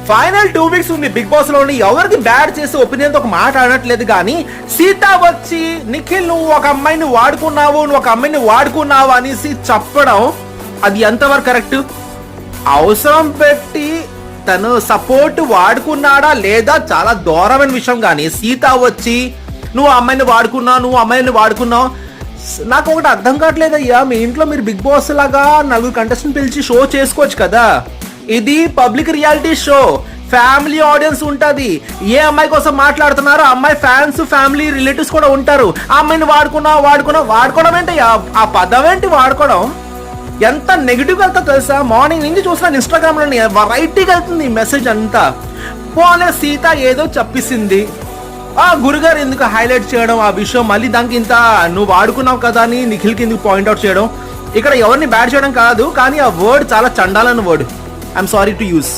Final 2 weeks ఉంది big boss లోని. ఎవరికి బ్యాడ్ చేసి ఒపీనియన్ ఒక మాట అనట్లేదు, కానీ సీత వచ్చి నిఖిల్ నువ్వు ఒక అమ్మాయిని వాడుకున్నావు, నువ్వు ఒక అమ్మాయిని వాడుకున్నావు అనేసి చెప్పడం అది ఎంతవరకు కరెక్ట్? అవసరం పెట్టి తను సపోర్ట్ వాడుకున్నాడా లేదా చాలా దూరమైన విషయం. కానీ సీత వచ్చి నువ్వు అమ్మాయిని వాడుకున్నావు, నువ్వు అమ్మాయిని వాడుకున్నావు, నాకు ఒకటి అర్థం కావట్లేదు అయ్యా. మీ ఇంట్లో మీరు బిగ్ బాస్ లాగా 4 కంటెస్టెంట్ పిలిచి షో చేసుకోవచ్చు కదా. ఇది public reality show, family audience ఉంటది. ఏ అమ్మాయి కోసం మాట్లాడుతున్నారో అమ్మాయి ఫ్యాన్స్, ఫ్యామిలీ రిలేటివ్స్ కూడా ఉంటారు. ఆ అమ్మాయిని వాడుకోవడం ఏంటి? ఆ పదం ఏంటి వాడుకోవడం? ఎంత నెగిటివ్ వెళ్తా తెలుసా? మార్నింగ్ నుంచి చూసిన ఇన్స్టాగ్రామ్ లో వెరైటీగా వెళ్తుంది ఈ మెసేజ్ అంతా. పోలే సీత ఏదో చెప్పేసింది, ఆ గురుగారు ఎందుకు హైలైట్ చేయడం ఆ విషయం, మళ్ళీ దానికి ఇంత నువ్వు వాడుకున్నావు కదా అని నిఖిల్ కి ఎందుకు పాయింట్అవుట్ చేయడం? ఇక్కడ ఎవరిని బ్యాడ్ చేయడం కాదు, కానీ ఆ వర్డ్ చాలా చండాలని word. I'm sorry to use.